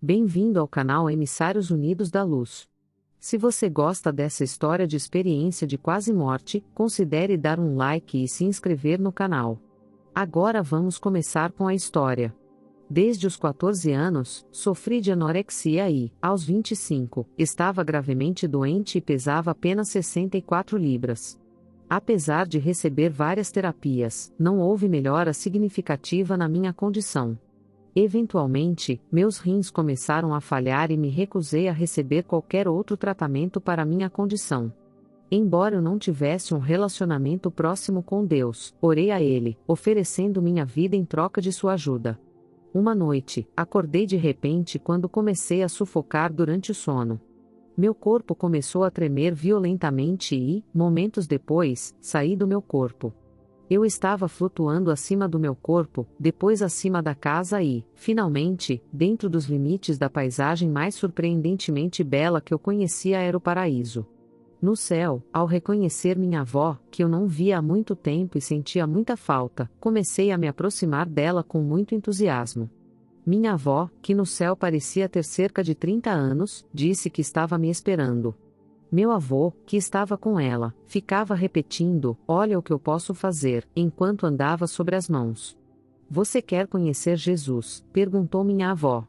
Bem-vindo ao canal Emissários Unidos da Luz. Se você gosta dessa história de experiência de quase morte, considere dar um like e se inscrever no canal. Agora vamos começar com a história. Desde os 14 anos, sofri de anorexia e, aos 25, estava gravemente doente e pesava apenas 64 libras. Apesar de receber várias terapias, não houve melhora significativa na minha condição. Eventualmente, meus rins começaram a falhar e me recusei a receber qualquer outro tratamento para minha condição. Embora eu não tivesse um relacionamento próximo com Deus, orei a Ele, oferecendo minha vida em troca de sua ajuda. Uma noite, acordei de repente quando comecei a sufocar durante o sono. Meu corpo começou a tremer violentamente e, momentos depois, saí do meu corpo. Eu estava flutuando acima do meu corpo, depois acima da casa e, finalmente, dentro dos limites da paisagem mais surpreendentemente bela que eu conhecia era o paraíso. No céu, ao reconhecer minha avó, que eu não via há muito tempo e sentia muita falta, comecei a me aproximar dela com muito entusiasmo. Minha avó, que no céu parecia ter cerca de 30 anos, disse que estava me esperando. Meu avô, que estava com ela, ficava repetindo: "Olha o que eu posso fazer", enquanto andava sobre as mãos. "Você quer conhecer Jesus?", perguntou minha avó.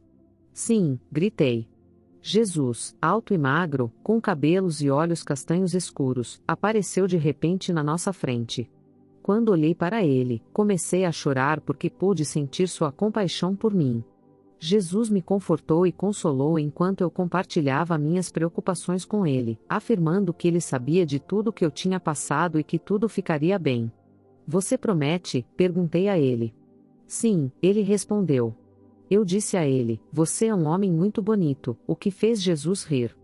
"Sim", gritei. Jesus, alto e magro, com cabelos e olhos castanhos escuros, apareceu de repente na nossa frente. Quando olhei para ele, comecei a chorar porque pude sentir sua compaixão por mim. Jesus me confortou e consolou enquanto eu compartilhava minhas preocupações com ele, afirmando que ele sabia de tudo que eu tinha passado e que tudo ficaria bem. "Você promete?", perguntei a ele. "Sim", ele respondeu. Eu disse a ele: "Você é um homem muito bonito", o que fez Jesus rir.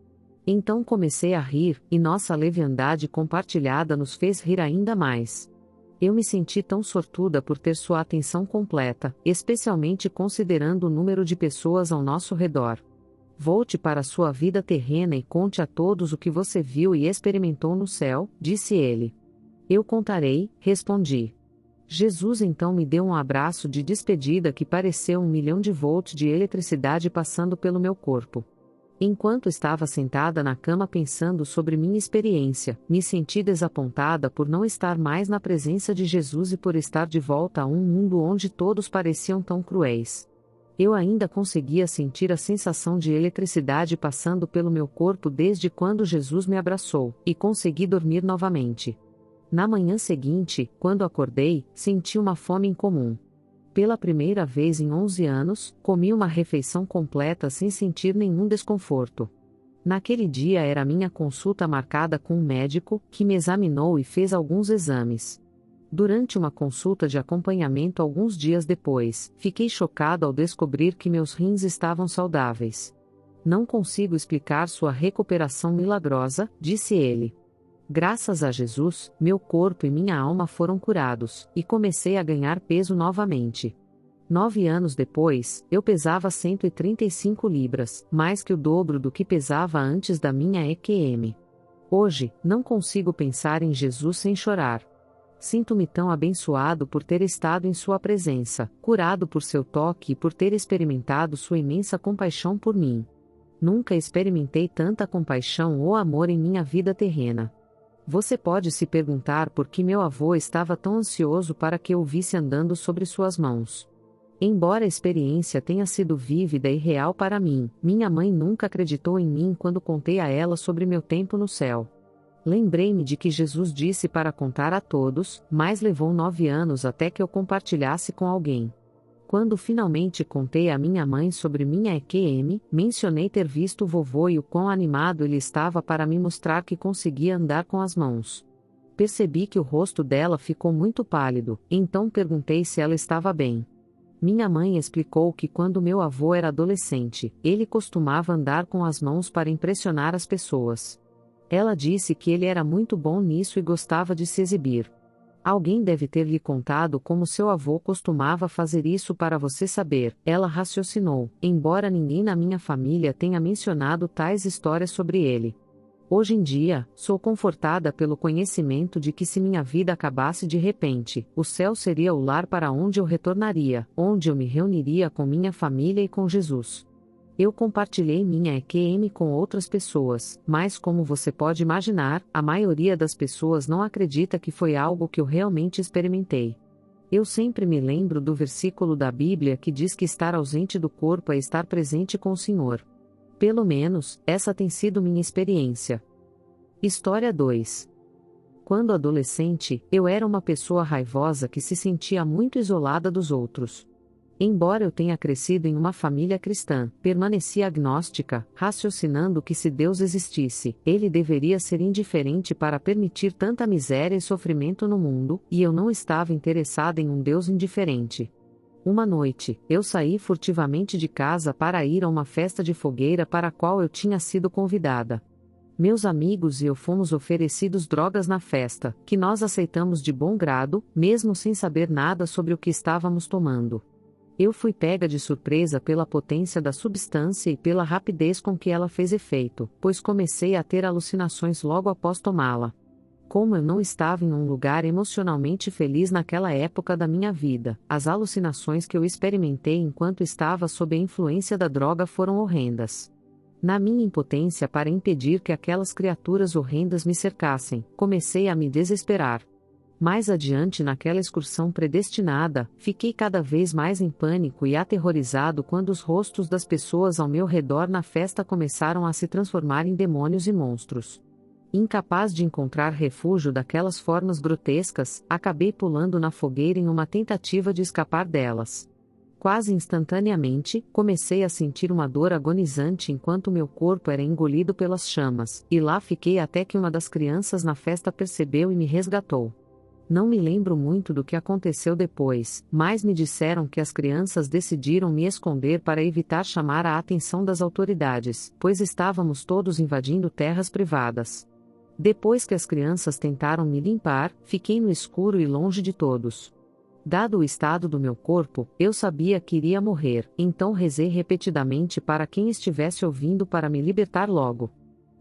Então comecei a rir, e nossa leviandade compartilhada nos fez rir ainda mais. Eu me senti tão sortuda por ter sua atenção completa, especialmente considerando o número de pessoas ao nosso redor. "Volte para sua vida terrena e conte a todos o que você viu e experimentou no céu", disse ele. "Eu contarei", respondi. Jesus então me deu um abraço de despedida que pareceu 1.000.000 de volts de eletricidade passando pelo meu corpo. Enquanto estava sentada na cama pensando sobre minha experiência, me senti desapontada por não estar mais na presença de Jesus e por estar de volta a um mundo onde todos pareciam tão cruéis. Eu ainda conseguia sentir a sensação de eletricidade passando pelo meu corpo desde quando Jesus me abraçou, e consegui dormir novamente. Na manhã seguinte, quando acordei, senti uma fome incomum. Pela primeira vez em 11 anos, comi uma refeição completa sem sentir nenhum desconforto. Naquele dia era minha consulta marcada com um médico, que me examinou e fez alguns exames. Durante uma consulta de acompanhamento alguns dias depois, fiquei chocado ao descobrir que meus rins estavam saudáveis. "Não consigo explicar sua recuperação milagrosa", disse ele. "Graças a Jesus, meu corpo e minha alma foram curados, e comecei a ganhar peso novamente. 9 anos depois, eu pesava 135 libras, mais que o dobro do que pesava antes da minha EQM. Hoje, não consigo pensar em Jesus sem chorar. Sinto-me tão abençoado por ter estado em sua presença, curado por seu toque e por ter experimentado sua imensa compaixão por mim. Nunca experimentei tanta compaixão ou amor em minha vida terrena." Você pode se perguntar por que meu avô estava tão ansioso para que eu o visse andando sobre suas mãos. Embora a experiência tenha sido vívida e real para mim, minha mãe nunca acreditou em mim quando contei a ela sobre meu tempo no céu. Lembrei-me de que Jesus disse para contar a todos, mas levou 9 anos até que eu compartilhasse com alguém. Quando finalmente contei à minha mãe sobre minha EQM, mencionei ter visto o vovô e o quão animado ele estava para me mostrar que conseguia andar com as mãos. Percebi que o rosto dela ficou muito pálido, então perguntei se ela estava bem. Minha mãe explicou que quando meu avô era adolescente, ele costumava andar com as mãos para impressionar as pessoas. Ela disse que ele era muito bom nisso e gostava de se exibir. "Alguém deve ter lhe contado como seu avô costumava fazer isso para você saber", ela raciocinou, embora ninguém na minha família tenha mencionado tais histórias sobre ele. Hoje em dia, sou confortada pelo conhecimento de que se minha vida acabasse de repente, o céu seria o lar para onde eu retornaria, onde eu me reuniria com minha família e com Jesus. Eu compartilhei minha EQM com outras pessoas, mas como você pode imaginar, a maioria das pessoas não acredita que foi algo que eu realmente experimentei. Eu sempre me lembro do versículo da Bíblia que diz que estar ausente do corpo é estar presente com o Senhor. Pelo menos, essa tem sido minha experiência. História 2. Quando adolescente, eu era uma pessoa raivosa que se sentia muito isolada dos outros. Embora eu tenha crescido em uma família cristã, permaneci agnóstica, raciocinando que se Deus existisse, ele deveria ser indiferente para permitir tanta miséria e sofrimento no mundo, e eu não estava interessada em um Deus indiferente. Uma noite, eu saí furtivamente de casa para ir a uma festa de fogueira para a qual eu tinha sido convidada. Meus amigos e eu fomos oferecidos drogas na festa, que nós aceitamos de bom grado, mesmo sem saber nada sobre o que estávamos tomando. Eu fui pega de surpresa pela potência da substância e pela rapidez com que ela fez efeito, pois comecei a ter alucinações logo após tomá-la. Como eu não estava em um lugar emocionalmente feliz naquela época da minha vida, as alucinações que eu experimentei enquanto estava sob a influência da droga foram horrendas. Na minha impotência para impedir que aquelas criaturas horrendas me cercassem, comecei a me desesperar. Mais adiante naquela excursão predestinada, fiquei cada vez mais em pânico e aterrorizado quando os rostos das pessoas ao meu redor na festa começaram a se transformar em demônios e monstros. Incapaz de encontrar refúgio daquelas formas grotescas, acabei pulando na fogueira em uma tentativa de escapar delas. Quase instantaneamente, comecei a sentir uma dor agonizante enquanto meu corpo era engolido pelas chamas, e lá fiquei até que uma das crianças na festa percebeu e me resgatou. Não me lembro muito do que aconteceu depois, mas me disseram que as crianças decidiram me esconder para evitar chamar a atenção das autoridades, pois estávamos todos invadindo terras privadas. Depois que as crianças tentaram me limpar, fiquei no escuro e longe de todos. Dado o estado do meu corpo, eu sabia que iria morrer, então rezei repetidamente para quem estivesse ouvindo para me libertar logo.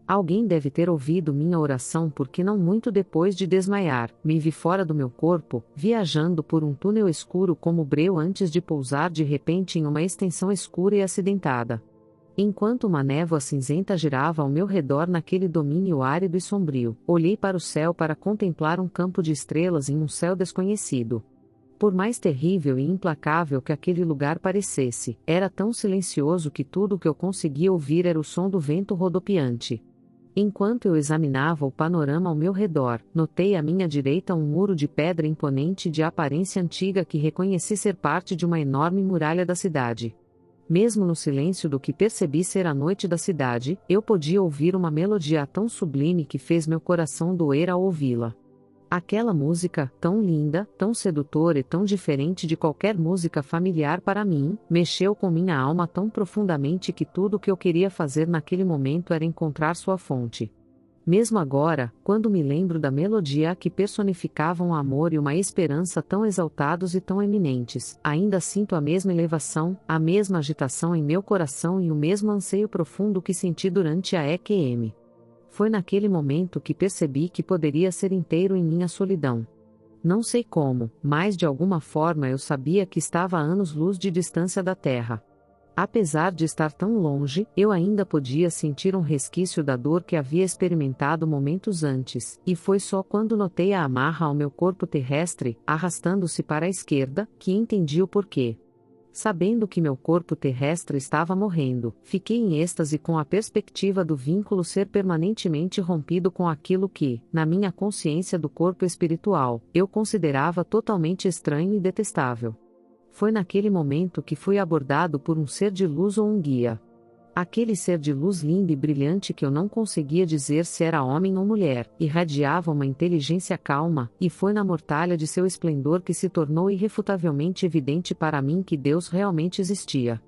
Alguém deve ter ouvido minha oração porque não muito depois de desmaiar, me vi fora do meu corpo, viajando por um túnel escuro como breu antes de pousar de repente em uma extensão escura e acidentada. Enquanto uma névoa cinzenta girava ao meu redor naquele domínio árido e sombrio, olhei para o céu para contemplar um campo de estrelas em um céu desconhecido. Por mais terrível e implacável que aquele lugar parecesse, era tão silencioso que tudo o que eu conseguia ouvir era o som do vento rodopiante. Enquanto eu examinava o panorama ao meu redor, notei à minha direita um muro de pedra imponente de aparência antiga que reconheci ser parte de uma enorme muralha da cidade. Mesmo no silêncio do que percebi ser a noite da cidade, eu podia ouvir uma melodia tão sublime que fez meu coração doer ao ouvi-la. Aquela música, tão linda, tão sedutora e tão diferente de qualquer música familiar para mim, mexeu com minha alma tão profundamente que tudo o que eu queria fazer naquele momento era encontrar sua fonte. Mesmo agora, quando me lembro da melodia que personificava um amor e uma esperança tão exaltados e tão eminentes, ainda sinto a mesma elevação, a mesma agitação em meu coração e o mesmo anseio profundo que senti durante a EQM. Foi naquele momento que percebi que poderia ser inteiro em minha solidão. Não sei como, mas de alguma forma eu sabia que estava a anos-luz de distância da Terra. Apesar de estar tão longe, eu ainda podia sentir um resquício da dor que havia experimentado momentos antes, e foi só quando notei a amarra ao meu corpo terrestre, arrastando-se para a esquerda, que entendi o porquê. Sabendo que meu corpo terrestre estava morrendo, fiquei em êxtase com a perspectiva do vínculo ser permanentemente rompido com aquilo que, na minha consciência do corpo espiritual, eu considerava totalmente estranho e detestável. Foi naquele momento que fui abordado por um ser de luz ou um guia. Aquele ser de luz lindo e brilhante que eu não conseguia dizer se era homem ou mulher, irradiava uma inteligência calma, e foi na mortalha de seu esplendor que se tornou irrefutavelmente evidente para mim que Deus realmente existia.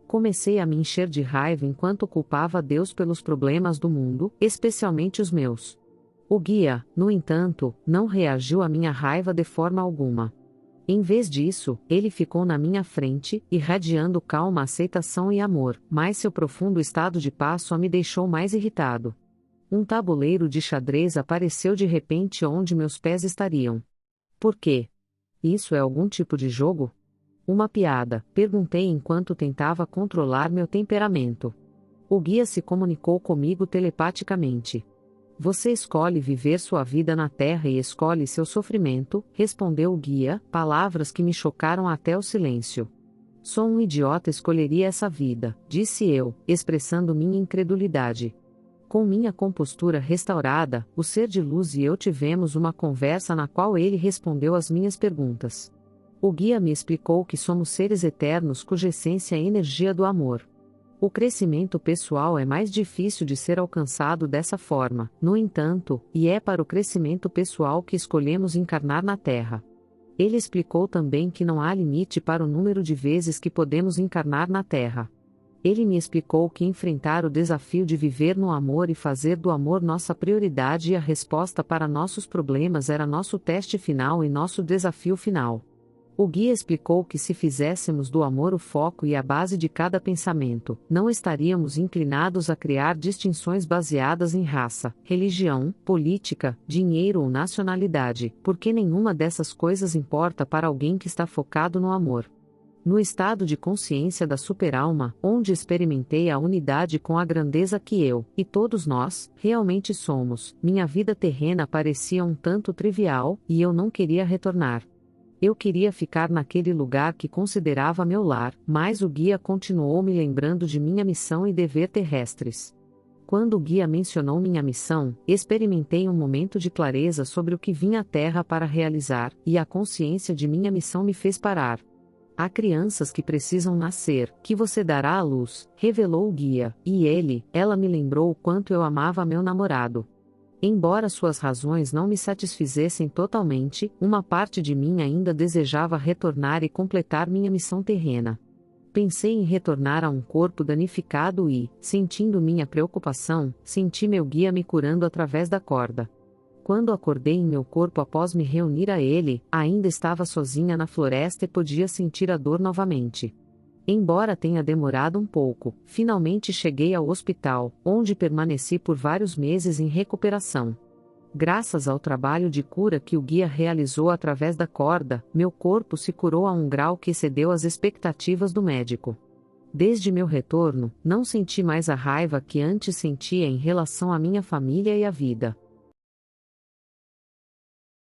Comecei a me encher de raiva enquanto culpava Deus pelos problemas do mundo, especialmente os meus. O guia, no entanto, não reagiu à minha raiva de forma alguma. Em vez disso, ele ficou na minha frente, irradiando calma, aceitação e amor, mas seu profundo estado de paz só me deixou mais irritado. Um tabuleiro de xadrez apareceu de repente onde meus pés estariam. Por quê? Isso é algum tipo de jogo? Uma piada, perguntei enquanto tentava controlar meu temperamento. O guia se comunicou comigo telepaticamente. Você escolhe viver sua vida na Terra e escolhe seu sofrimento, respondeu o guia, palavras que me chocaram até o silêncio. Sou um idiota, escolheria essa vida, disse eu, expressando minha incredulidade. Com minha compostura restaurada, o ser de luz e eu tivemos uma conversa na qual ele respondeu às minhas perguntas. O guia me explicou que somos seres eternos cuja essência é a energia do amor. O crescimento pessoal é mais difícil de ser alcançado dessa forma, no entanto, e é para o crescimento pessoal que escolhemos encarnar na Terra. Ele explicou também que não há limite para o número de vezes que podemos encarnar na Terra. Ele me explicou que enfrentar o desafio de viver no amor e fazer do amor nossa prioridade e a resposta para nossos problemas era nosso teste final e nosso desafio final. O guia explicou que se fizéssemos do amor o foco e a base de cada pensamento, não estaríamos inclinados a criar distinções baseadas em raça, religião, política, dinheiro ou nacionalidade, porque nenhuma dessas coisas importa para alguém que está focado no amor. No estado de consciência da superalma, onde experimentei a unidade com a grandeza que eu, e todos nós, realmente somos, minha vida terrena parecia um tanto trivial, e eu não queria retornar. Eu queria ficar naquele lugar que considerava meu lar, mas o guia continuou me lembrando de minha missão e dever terrestres. Quando o guia mencionou minha missão, experimentei um momento de clareza sobre o que vim à Terra para realizar, e a consciência de minha missão me fez parar. Há crianças que precisam nascer, que você dará à luz, revelou o guia, e ela me lembrou o quanto eu amava meu namorado. Embora suas razões não me satisfizessem totalmente, uma parte de mim ainda desejava retornar e completar minha missão terrena. Pensei em retornar a um corpo danificado e, sentindo minha preocupação, senti meu guia me curando através da corda. Quando acordei em meu corpo após me reunir a ele, ainda estava sozinha na floresta e podia sentir a dor novamente. Embora tenha demorado um pouco, finalmente cheguei ao hospital, onde permaneci por vários meses em recuperação. Graças ao trabalho de cura que o guia realizou através da corda, meu corpo se curou a um grau que excedeu as expectativas do médico. Desde meu retorno, não senti mais a raiva que antes sentia em relação à minha família e à vida.